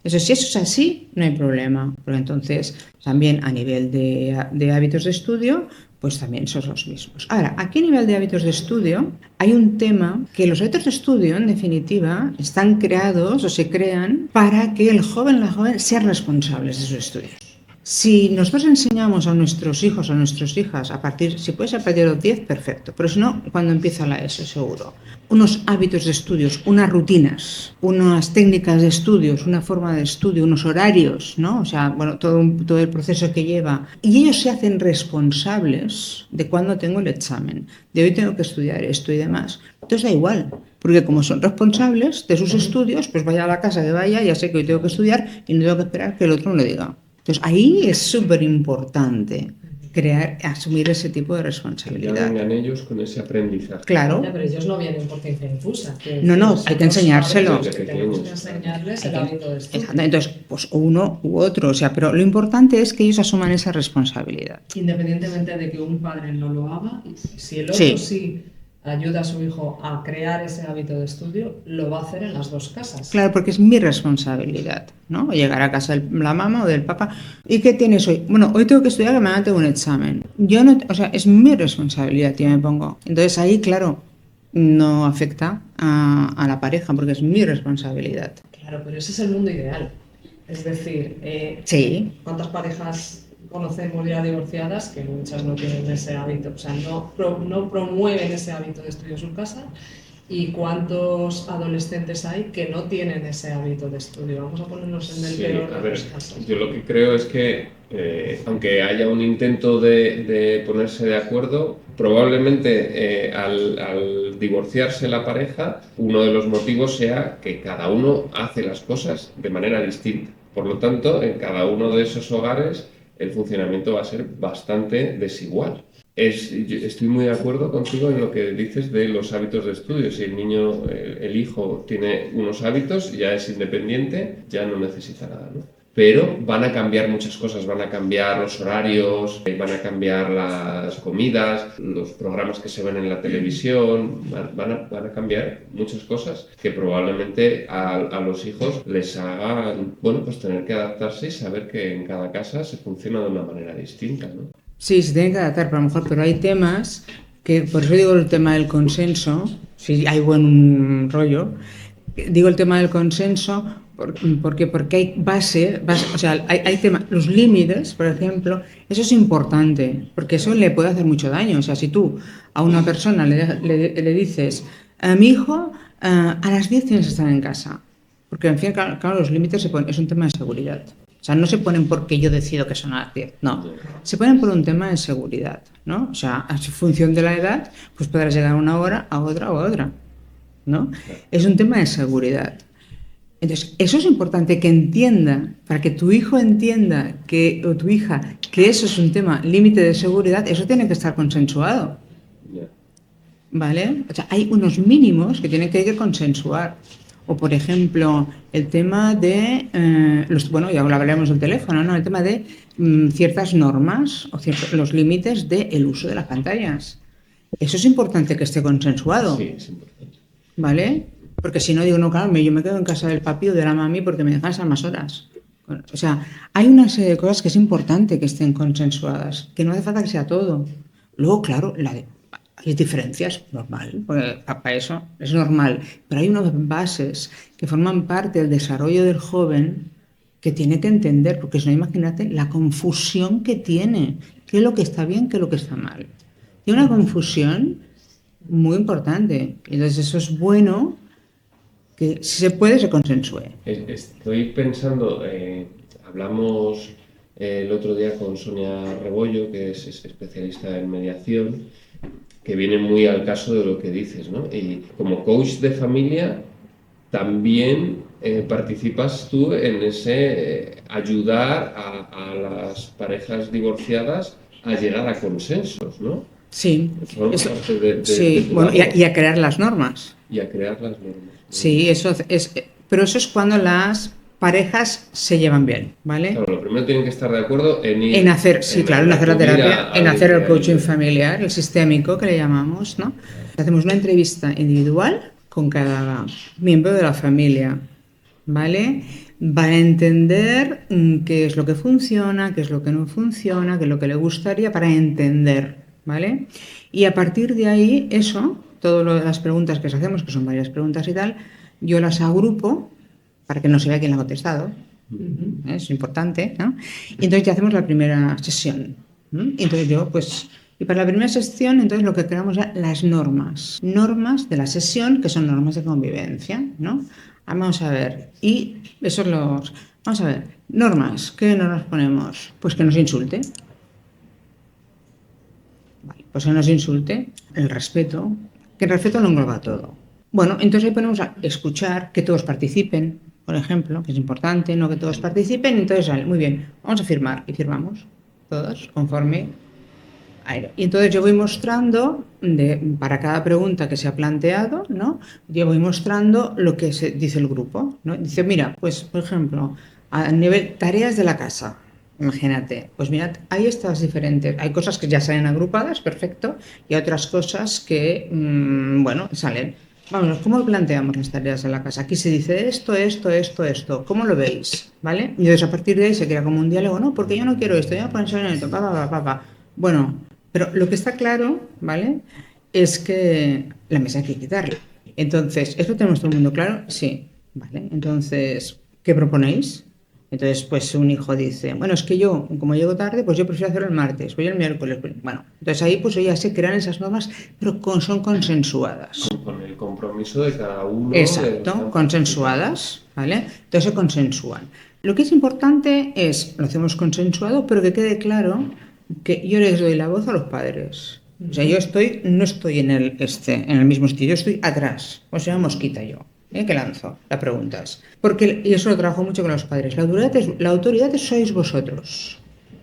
Eso, si eso es así, no hay problema, porque entonces también a nivel de hábitos de estudio, pues también son los mismos. Ahora, aquí a nivel de hábitos de estudio, hay un tema que los hábitos de estudio, en definitiva, están creados o se crean para que el joven o la joven sean responsables de sus estudios. Si nosotros enseñamos a nuestros hijos o a nuestras hijas si puede ser a partir de los 10, perfecto, pero si no, cuando empieza la ESO, seguro. Unos hábitos de estudios, unas rutinas, unas técnicas de estudios, una forma de estudio, unos horarios, ¿no? O sea, bueno, todo el proceso que lleva. Y ellos se hacen responsables de cuándo tengo el examen, de hoy tengo que estudiar esto y demás. Entonces da igual, porque como son responsables de sus estudios, pues vaya a la casa que vaya, ya sé que hoy tengo que estudiar y no tengo que esperar que el otro me lo diga. Entonces ahí es súper importante asumir ese tipo de responsabilidad. Ya vengan ellos con ese aprendizaje. Claro. Ya, pero ellos no vienen por ciencia infusa. No, hay que enseñárselo. Tenemos que enseñarles el hábito de estudio. Entonces, pues uno u otro, o sea, pero lo importante es que ellos asuman esa responsabilidad. Independientemente de que un padre no lo haga, si el otro sí ayuda a su hijo a crear ese hábito de estudio, lo va a hacer en las dos casas. Claro, porque es mi responsabilidad, ¿no? Llegar a casa de la mamá o del papá. ¿Y qué tienes hoy? Bueno, hoy tengo que estudiar, que mañana tengo un examen. O sea, es mi responsabilidad, yo me pongo. Entonces ahí, claro, no afecta a la pareja, porque es mi responsabilidad. Claro, pero ese es el mundo ideal. Es decir, Sí. ¿cuántas parejas conocemos ya divorciadas que muchas no tienen ese hábito? O sea, no promueven ese hábito de estudio en su casa. ¿Y cuántos adolescentes hay que no tienen ese hábito de estudio? Vamos a ponernos en el Sí, peor a de ver, los casos. yo lo que creo es que, aunque haya un intento de ponerse de acuerdo, probablemente al divorciarse la pareja, uno de los motivos sea que cada uno hace las cosas de manera distinta. Por lo tanto, en cada uno de esos hogares el funcionamiento va a ser bastante desigual. Yo estoy muy de acuerdo contigo en lo que dices de los hábitos de estudio. Si el niño, el hijo, tiene unos hábitos, ya es independiente, ya no necesita nada, ¿no? Pero van a cambiar muchas cosas, van a cambiar los horarios, van a cambiar las comidas, los programas que se ven en la televisión, van a cambiar muchas cosas que probablemente a los hijos les hagan, bueno, pues tener que adaptarse y saber que en cada casa se funciona de una manera distinta, ¿no? Sí, se tiene que adaptar, pero a lo mejor, pero hay temas que, por eso digo el tema del consenso, si hay buen rollo, digo el tema del consenso porque hay base, o sea, hay temas, los límites, por ejemplo, eso es importante, porque eso le puede hacer mucho daño. O sea, si tú a una persona le dices, mi hijo a las 10 tienes que estar en casa, porque en fin, claro, los límites es un tema de seguridad. O sea, no se ponen porque yo decido que son a las 10, no. Se ponen por un tema de seguridad, ¿no? O sea, a función de la edad, pues podrás llegar a una hora, a otra, ¿no? Es un tema de seguridad. Entonces, eso es importante que entienda, para que tu hijo entienda o tu hija, que eso es un tema límite de seguridad, eso tiene que estar consensuado. ¿Vale? O sea, hay unos mínimos que tienen que consensuar. O, por ejemplo, el tema de, bueno, ya hablaremos del teléfono, ¿no? El tema de ciertas normas o los límites del uso de las pantallas. Eso es importante que esté consensuado. Sí, es importante. ¿Vale? Porque si no, digo, no, claro, yo me quedo en casa del papi o de la mami porque me dejan estar más horas. O sea, hay una serie de cosas que es importante que estén consensuadas, que no hace falta que sea todo. Luego, claro, hay diferencias, normal, porque para eso es normal, pero hay unas bases que forman parte del desarrollo del joven que tiene que entender, porque si no, imagínate la confusión que tiene, qué es lo que está bien, qué es lo que está mal. Tiene una confusión muy importante, entonces eso es bueno que si se puede se consensúe. Estoy pensando, hablamos el otro día con Sonia Rebollo, que es especialista en mediación, que viene muy al caso de lo que dices, ¿no? Y como coach de familia también participas tú en ese ayudar a las parejas divorciadas a llegar a consensos, ¿no? Sí, Eso, parte sí, tu bueno, labor. y a crear las normas. Y a crear las normas. Sí, eso es, pero eso es cuando las parejas se llevan bien, ¿vale? Claro, lo primero tienen que estar de acuerdo en ir. En hacer, sí, claro, en hacer la acudir terapia, a en hacer el ayudar. coaching familiar, el sistémico que le llamamos, ¿no? Hacemos una entrevista individual con cada miembro de la familia, ¿vale? Va a entender qué es lo que funciona, qué es lo que no funciona, qué es lo que le gustaría para entender, ¿vale? Y a partir de ahí, todas las preguntas que hacemos, que son varias preguntas y tal, yo las agrupo para que no se vea quién la ha contestado. Es importante, ¿no? Y entonces ya hacemos la primera sesión. Y entonces y para la primera sesión, entonces lo que creamos ya las normas de la sesión, que son normas de convivencia, ¿no? Vamos a ver, vamos a ver, normas, ¿qué normas ponemos? Pues que nos insulte. Vale, pues que nos insulte, el respeto, que el respeto lo engloba todo. Bueno, entonces ahí ponemos a escuchar, que todos participen, por ejemplo, que es importante, no que todos participen, entonces sale, muy bien, vamos a firmar, y firmamos, todos, conforme a ello. Y entonces yo voy mostrando, para cada pregunta que se ha planteado, ¿no? Yo voy mostrando lo que dice el grupo, ¿no? Dice, mira, pues, por ejemplo, a nivel tareas de la casa, imagínate, pues mirad, hay estas diferentes, hay cosas que ya salen agrupadas, perfecto, y otras cosas que, bueno, salen. Vamos, ¿cómo planteamos las tareas de la casa? Aquí se dice esto, ¿cómo lo veis? ¿Vale? Y entonces a partir de ahí se crea como un diálogo, no, porque yo no quiero esto, yo no puedo pensar en esto, Bueno, pero lo que está claro, ¿vale? Es que la mesa hay que quitarla. Entonces, ¿eso tenemos todo el mundo claro? Sí, ¿vale? Entonces, ¿qué proponéis? Entonces, pues un hijo dice, bueno, es que yo, como llego tarde, pues yo prefiero hacerlo el martes, voy el miércoles. Bueno, entonces ahí pues ya se crean esas normas, pero son consensuadas. Con el compromiso de cada uno. Exacto, consensuadas, ¿vale? Entonces se consensúan. Lo que es importante es, lo hacemos consensuado, pero que quede claro que yo les doy la voz a los padres. O sea, yo no estoy en el mismo sitio, yo estoy atrás, o sea, mosquita yo. Que lanzo las preguntas. Porque, y eso lo trabajo mucho con los padres, la autoridad sois vosotros.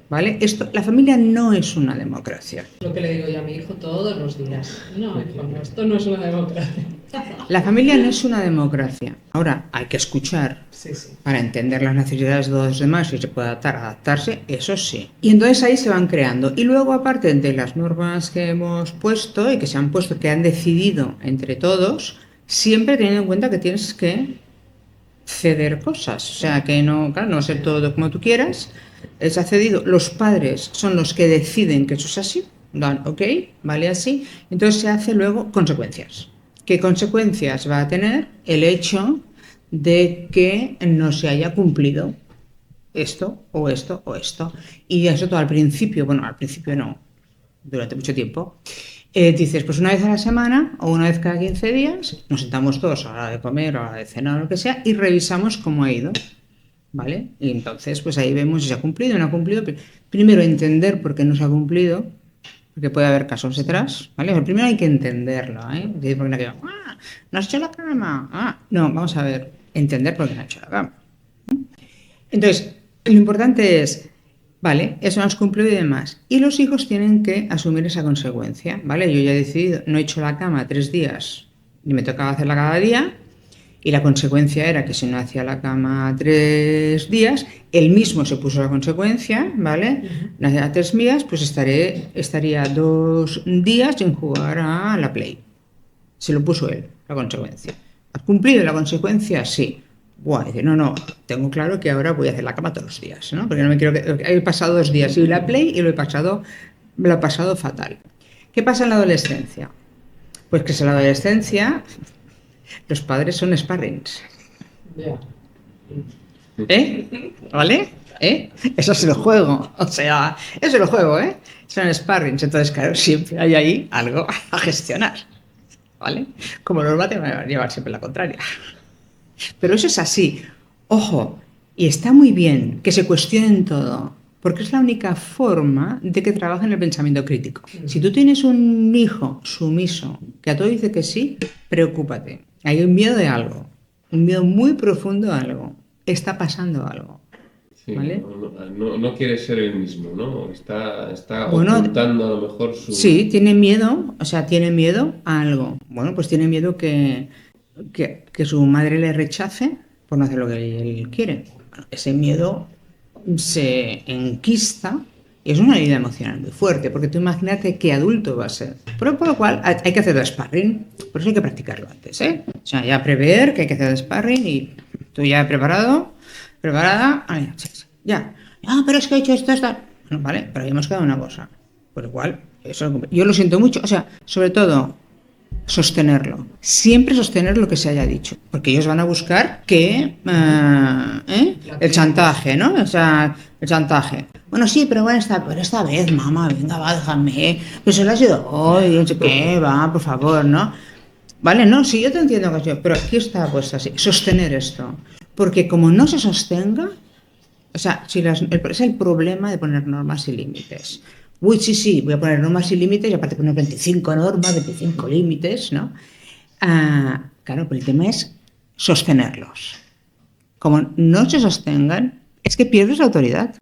¿Vale? La familia no es una democracia. Lo que le digo yo a mi hijo todos los días. No, hijo, no, esto no es una democracia. La familia no es una democracia. Ahora, hay que escuchar para entender las necesidades de los demás y se puede adaptarse, eso sí. Y entonces ahí se van creando. Y luego, aparte de las normas que hemos puesto y que se han puesto, que han decidido entre todos, siempre teniendo en cuenta que tienes que ceder cosas. O sea, que no, claro, no va a ser todo como tú quieras. Se ha cedido. Los padres son los que deciden que eso es así. Dan, ok, vale así. Entonces se hace luego consecuencias. ¿Qué consecuencias va a tener el hecho de que no se haya cumplido esto o esto o esto? Y eso todo al principio no, durante mucho tiempo. Dices, pues una vez a la semana o una vez cada 15 días nos sentamos todos a la hora de comer o a la hora de cenar o lo que sea y revisamos cómo ha ido, ¿vale? Y entonces pues ahí vemos si se ha cumplido o no ha cumplido. Primero entender por qué no se ha cumplido, porque puede haber casos detrás, ¿vale? Pero primero hay que entenderlo, ¿eh? Porque no has hecho la cama. No, vamos a ver, entender por qué no ha hecho la cama. Entonces, lo importante es, vale, eso no has cumplido y demás. Y los hijos tienen que asumir esa consecuencia, ¿vale? Yo ya he decidido, no he hecho la cama 3 días y me tocaba hacerla cada día. Y la consecuencia era que si no hacía la cama 3 días, él mismo se puso la consecuencia, ¿vale? No hacía 3 días, pues estaría 2 días sin jugar a la Play. Se lo puso él, la consecuencia. ¿Has cumplido la consecuencia? Sí. Dice, no, tengo claro que ahora voy a hacer la cama todos los días, ¿no? Porque no me quiero he pasado 2 días sin la Play y lo he pasado fatal. ¿Qué pasa en la adolescencia? Pues que en la adolescencia los padres son sparrings. ¿Vale? Eso se lo juego. O sea, eso lo juego, Son sparrings. Entonces, claro, siempre hay ahí algo a gestionar. ¿Vale? Como norma te va a llevar siempre la contraria. Pero eso es así. Ojo, y está muy bien que se cuestionen todo, porque es la única forma de que trabajen el pensamiento crítico. Si tú tienes un hijo sumiso que a todo dice que sí, preocúpate. Hay un miedo de algo, un miedo muy profundo a algo. Está pasando algo. Sí, ¿vale? No quiere ser el mismo, ¿no? Está ocultando a lo mejor su... Sí, tiene miedo a algo. Bueno, pues tiene miedo que su madre le rechace por no hacer lo que él quiere. Bueno, ese miedo se enquista y es una herida emocional muy fuerte, porque tú imagínate qué adulto va a ser. Pero por lo cual hay que hacer el sparring, por eso hay que practicarlo antes, O sea, ya prever que hay que hacer el sparring y tú ya preparada, ya. Pero es que he hecho esto. Bueno, vale, pero habíamos quedado una cosa. Por lo cual, yo lo siento mucho, o sea, sobre todo sostenerlo, siempre sostener lo que se haya dicho, porque ellos van a buscar que el chantaje, ¿no? O sea, el chantaje. Bueno, sí, pero bueno, esta vez, mamá, venga, va, déjame, pues se lo ha sido hoy, no sé qué, va, por favor, ¿no? Vale, no, sí, yo te entiendo, pero aquí está puesto así, sostener esto, porque como no se sostenga, o sea, es el problema de poner normas y límites. Sí, voy a poner normas y límites y aparte poner 25 normas, 25 límites, ¿no? Claro, pero el tema es sostenerlos. Como no se sostengan, es que pierdes la autoridad,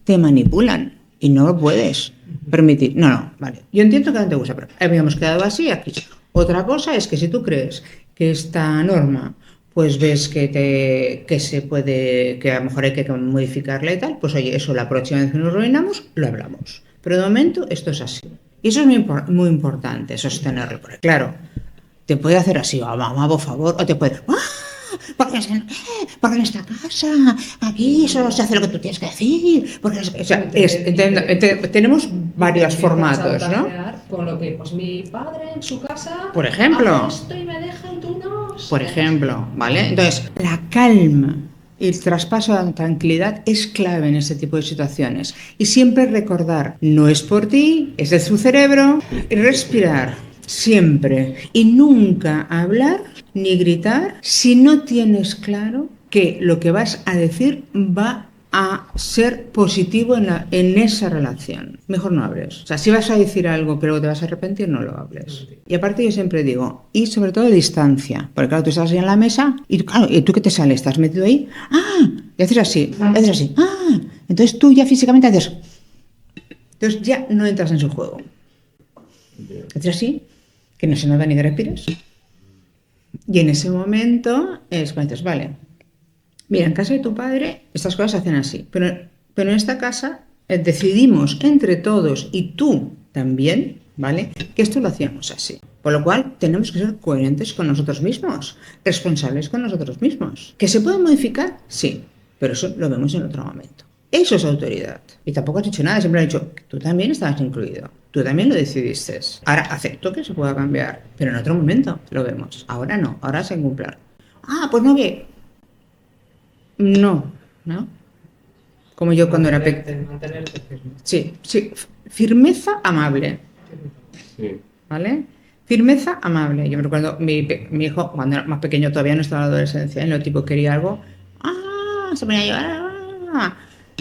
te manipulan y no lo puedes permitir. No, vale, yo entiendo que no te gusta, pero habíamos quedado así aquí. Otra cosa es que si tú crees que esta norma pues ves que se puede, que a lo mejor hay que modificarla y tal, pues oye, eso la próxima vez que nos reunamos, lo hablamos. Pero de momento esto es así. Y eso es muy importante, sostenerlo. Porque claro, te puede hacer así, mamá, por favor, o te puede, porque en esta casa, aquí solo se hace lo que tú tienes que decir. Porque o sea, tenemos varios formatos, ¿no? Con lo que, pues mi padre en su casa, por ejemplo, hace esto y me deja y tú no. Por ejemplo, ¿vale? Entonces, la calma el traspaso de la tranquilidad es clave en este tipo de situaciones. Y siempre recordar, no es por ti, es de su cerebro. Y respirar, siempre. Y nunca hablar ni gritar si no tienes claro que lo que vas a decir va a ser positivo en esa relación. Mejor no hables. O sea, si vas a decir algo que luego te vas a arrepentir, no lo hables. Y aparte yo siempre digo, y sobre todo distancia. Porque claro, tú estás ahí en la mesa y claro, ¿y tú qué te sale? ¿Estás metido ahí? ¡Ah! Y haces así, haces así. ¡Ah! Entonces tú ya físicamente haces... Entonces ya no entras en su juego. Haces así, que no se nota ni que respires. Y en ese momento es cuando dices, vale, mira, en casa de tu padre estas cosas se hacen así, pero en esta casa decidimos entre todos y tú también, ¿vale? Que esto lo hacíamos así. Por lo cual tenemos que ser coherentes con nosotros mismos, responsables con nosotros mismos. ¿Que se puede modificar? Sí, pero eso lo vemos en otro momento. Eso es autoridad. Y tampoco has dicho nada, siempre has dicho, tú también estabas incluido, tú también lo decidiste. Ahora acepto que se pueda cambiar, pero en otro momento lo vemos. Ahora no, ahora se cumplan. Ah, pues no ve. No, ¿no? Como yo cuando era pequeña. Mantenerte firme. Sí, sí, firmeza amable, Sí. ¿vale? Firmeza amable. Yo me recuerdo, mi hijo, cuando era más pequeño, todavía no estaba en la adolescencia, en el tipo quería algo, se ponía a llorar,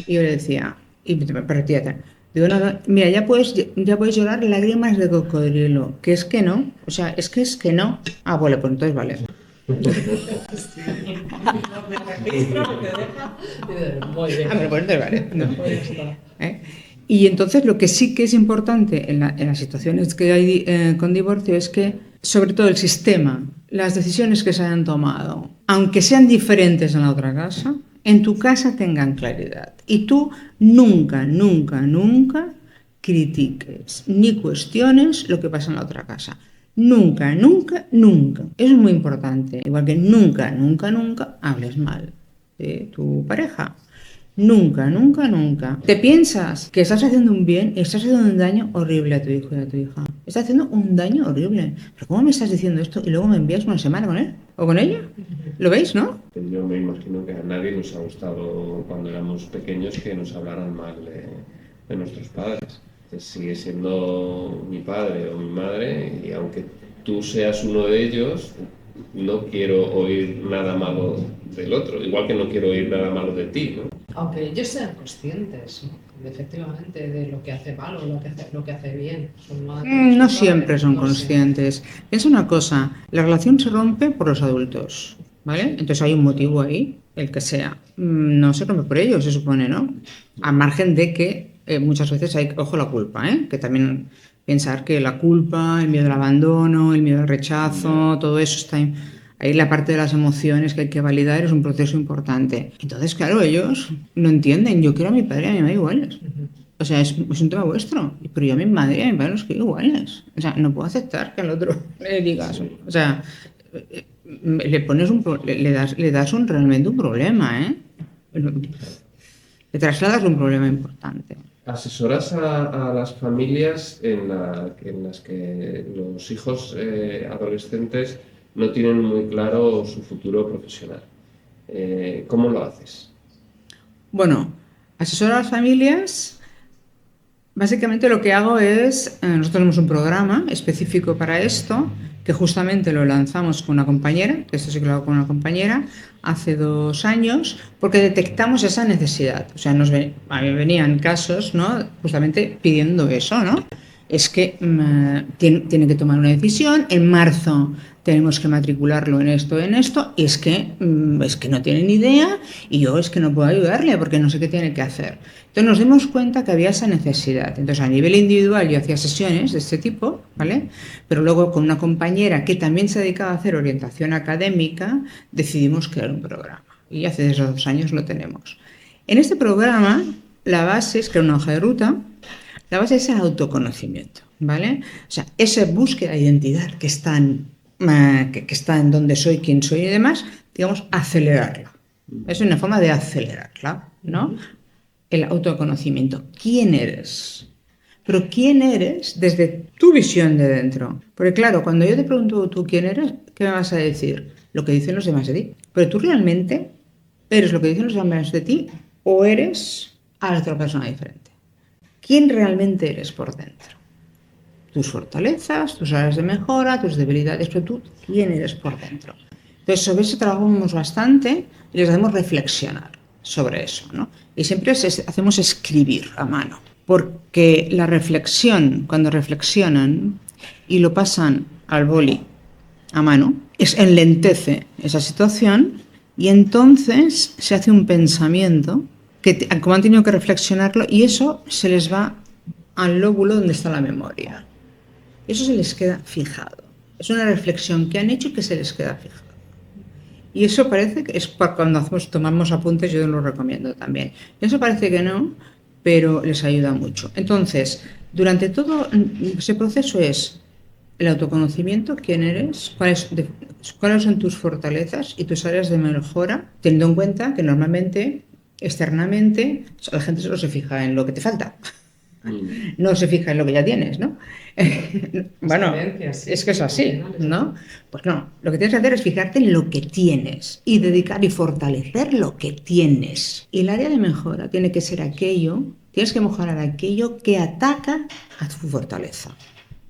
y yo le decía, y me retírate. Digo, no, mira, ya puedes llorar lágrimas de cocodrilo, que es que no, o sea, es que no. Ah, bueno, pues entonces vale. Muy bien. Ah, pero pues entonces vale, ¿no? Pues ya está. Y entonces lo que sí que es importante en las situaciones que hay con divorcio es que, sobre todo el sistema, las decisiones que se hayan tomado, aunque sean diferentes en la otra casa, en tu casa tengan claridad. Y tú nunca, nunca, nunca critiques ni cuestiones lo que pasa en la otra casa. Nunca, nunca, nunca. Eso es muy importante. Igual que nunca, nunca, nunca hables mal de tu pareja. Nunca, nunca, nunca. Te piensas que estás haciendo un bien y estás haciendo un daño horrible a tu hijo y a tu hija. Estás haciendo un daño horrible. ¿Pero cómo me estás diciendo esto y luego me envías una semana con él o con ella? ¿Lo veis, no? Yo me imagino que a nadie nos ha gustado cuando éramos pequeños que nos hablaran mal de nuestros padres. Entonces, sigue siendo mi padre o mi madre y aunque tú seas uno de ellos, no quiero oír nada malo del otro, igual que no quiero oír nada malo de ti, ¿no? Aunque ellos sean conscientes, ¿no? Efectivamente, de lo que hace mal o lo que hace bien. Son madres, No son siempre padres, son no conscientes. Piensa una cosa, la relación se rompe por los adultos, ¿vale? Entonces hay un motivo ahí, el que sea. No se rompe por ellos, se supone, ¿no? A margen de que muchas veces hay, ojo, la culpa, ¿eh? Que también pensar que la culpa, el miedo al abandono, el miedo al rechazo, todo eso está ahí. La parte de las emociones que hay que validar es un proceso importante. Entonces, claro, ellos no entienden. Yo quiero a mi padre y a mi madre iguales. O sea, es un tema vuestro. Pero yo a mi madre y a mi padre los quiero iguales. O sea, no puedo aceptar que al otro le digas. O sea, le pones le das realmente un problema, ¿eh? Le trasladas un problema importante. ¿Asesoras a las familias en las que los hijos adolescentes no tienen muy claro su futuro profesional? ¿Cómo lo haces? Bueno, asesorar a las familias, básicamente lo que hago es, nosotros tenemos un programa específico para esto, que justamente lo lanzamos con una compañera, que esto sí que lo hago con una compañera, hace 2 años, porque detectamos esa necesidad. O sea, a mí venían casos, ¿no? Justamente pidiendo eso, ¿no? Es que tiene que tomar una decisión, en marzo tenemos que matricularlo en esto, y es que no tiene ni idea y yo es que no puedo ayudarle porque no sé qué tiene que hacer. Entonces nos dimos cuenta que había esa necesidad. Entonces a nivel individual yo hacía sesiones de este tipo, ¿vale? Pero luego con una compañera que también se dedicaba a hacer orientación académica, decidimos crear un programa y hace desde 2 años lo tenemos. En este programa la base es crear una hoja de ruta. La base es el autoconocimiento, ¿vale? O sea, esa búsqueda de identidad que está en dónde soy, quién soy y demás, digamos, acelerarla. Es una forma de acelerarla, ¿no? El autoconocimiento. ¿Quién eres? Pero ¿quién eres desde tu visión de dentro? Porque claro, cuando yo te pregunto tú quién eres, ¿qué me vas a decir? Lo que dicen los demás de ti. Pero tú realmente, ¿Eres lo que dicen los demás de ti o eres a otra persona diferente? ¿Quién realmente eres por dentro? Tus fortalezas, tus áreas de mejora, tus debilidades, pero tú, ¿quién eres por dentro? Entonces, sobre eso trabajamos bastante y les hacemos reflexionar sobre eso, ¿no? Y siempre hacemos escribir a mano, porque la reflexión, cuando reflexionan y lo pasan al boli a mano, enlentece esa situación y entonces se hace un pensamiento que, como han tenido que reflexionarlo, y eso se les va al lóbulo donde está la memoria. Eso se les queda fijado. Es una reflexión que han hecho y que se les queda fijado. Y eso parece que es para cuando tomamos apuntes, yo lo recomiendo también. Eso parece que no, pero les ayuda mucho. Entonces, durante todo ese proceso es el autoconocimiento, quién eres, cuáles son tus fortalezas y tus áreas de mejora, teniendo en cuenta que normalmente, externamente, la gente solo se fija en lo que te falta. No se fija en lo que ya tienes, ¿no? Bueno, es que es así, ¿no? Pues no, lo que tienes que hacer es fijarte en lo que tienes y dedicar y fortalecer lo que tienes. Y el área de mejora tiene que ser aquello, tienes que mejorar aquello que ataca a tu fortaleza.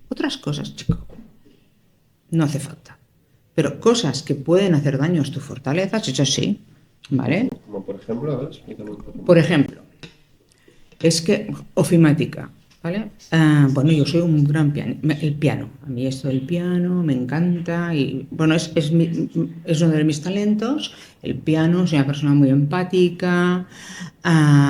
Otras cosas, chico, no hace falta. Pero cosas que pueden hacer daño a tu fortaleza, eso sí, ¿vale? Como por ejemplo, a ver, explícame un poco. Por ejemplo, es que ofimática, ¿vale? Bueno, yo soy un gran el piano. A mí esto del piano me encanta y, bueno, es uno de mis talentos. El piano, soy una persona muy empática,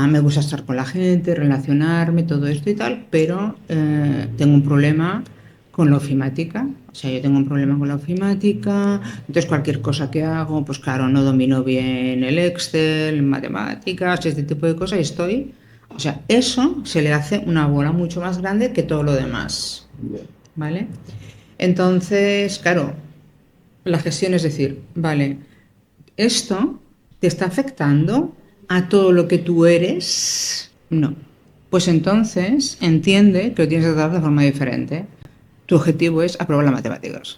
me gusta estar con la gente, relacionarme, todo esto y tal, pero tengo un problema con la ofimática. O sea, yo tengo un problema con la ofimática, entonces cualquier cosa que hago, pues claro, no domino bien el Excel, matemáticas, este tipo de cosas y estoy... O sea, eso se le hace una bola mucho más grande que todo lo demás, ¿vale? Entonces, claro, la gestión es decir, vale, ¿esto te está afectando a todo lo que tú eres? No. Pues entonces entiende que lo tienes que tratar de forma diferente. Tu objetivo es aprobar las matemáticas,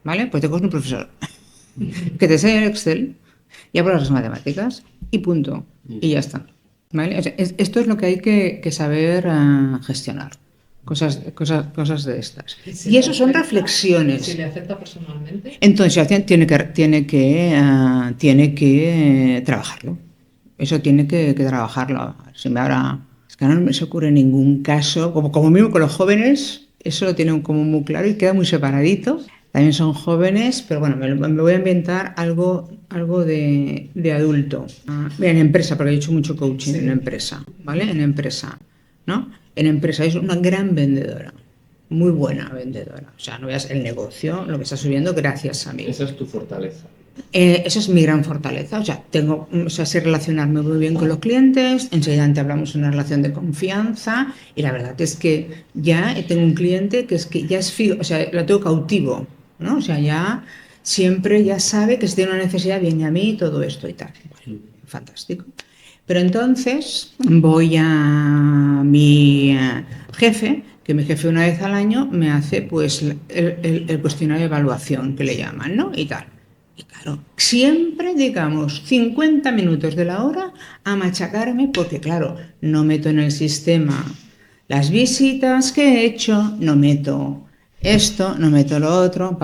¿vale? Pues te coges un profesor que te enseñe Excel y apruebas las matemáticas y punto. Y ya está. ¿Vale? O sea, esto es lo que hay que saber gestionar, cosas de estas. Y eso son reflexiones. Si le afecta personalmente. Entonces tiene que trabajarlo. Eso tiene que trabajarlo. Es que no me se ocurre ningún caso, como mismo con los jóvenes, eso lo tienen como muy claro y queda muy separadito. También son jóvenes, pero bueno, me voy a inventar algo de adulto. En empresa, porque he hecho mucho coaching en empresa, ¿vale? En empresa, ¿no? En empresa es una gran vendedora, muy buena vendedora. O sea, no veas el negocio, lo que está subiendo gracias a mí. Esa es tu fortaleza. Esa es mi gran fortaleza. O sea, sé relacionarme muy bien con los clientes. Enseguida hablamos de una relación de confianza. Y la verdad es que ya tengo un cliente que es que ya es fijo, o sea, lo tengo cautivo, ¿no? O sea, ya siempre ya sabe que si tiene una necesidad viene a mí y todo esto y tal. Bueno, fantástico. Pero entonces voy a mi jefe, que mi jefe una vez al año me hace pues el cuestionario de evaluación que le llaman, ¿no? Y tal. Y claro, siempre digamos 50 minutos de la hora a machacarme porque claro, no meto en el sistema las visitas que he hecho, no meto esto, no meto lo otro,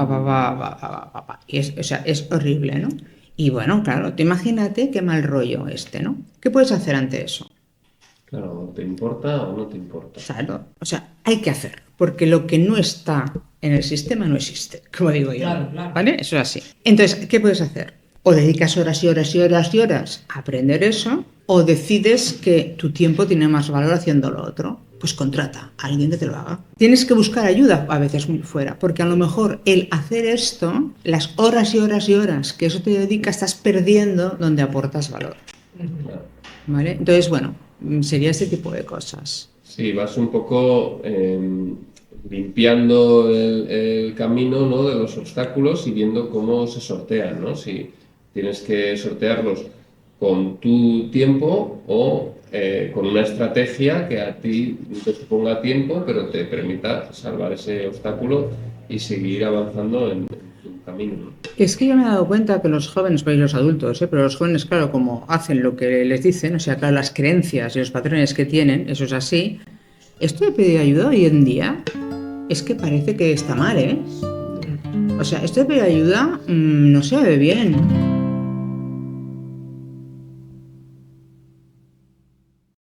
Y es horrible, ¿no? Y bueno, claro, tú imagínate qué mal rollo ¿no? ¿Qué puedes hacer ante eso? Claro, ¿te importa o no te importa? Claro, o sea, hay que hacer, porque lo que no está en el sistema no existe, como digo yo. Claro. ¿Vale? Eso es así. Entonces, ¿qué puedes hacer? O dedicas horas y horas y horas y horas a aprender eso, o decides que tu tiempo tiene más valor haciendo lo otro. Pues contrata a alguien que te lo haga. Tienes que buscar ayuda a veces muy fuera, porque a lo mejor el hacer esto, las horas y horas y horas que eso te dedica, estás perdiendo donde aportas valor. ¿Vale? Entonces, bueno, sería este tipo de cosas. Sí, vas un poco limpiando el camino, ¿no?, de los obstáculos y viendo cómo se sortean, ¿no? Si tienes que sortearlos con tu tiempo o con una estrategia que a ti te suponga tiempo, pero te permita salvar ese obstáculo y seguir avanzando en tu camino. camino, ¿no? Es que yo me he dado cuenta que los jóvenes, pues, y los adultos, pero los jóvenes, claro, como hacen lo que les dicen, o sea, claro, las creencias y los patrones que tienen, eso es así. Esto de pedir ayuda hoy en día es que parece que está mal, ¿eh? O sea, esto de pedir ayuda no se ve bien.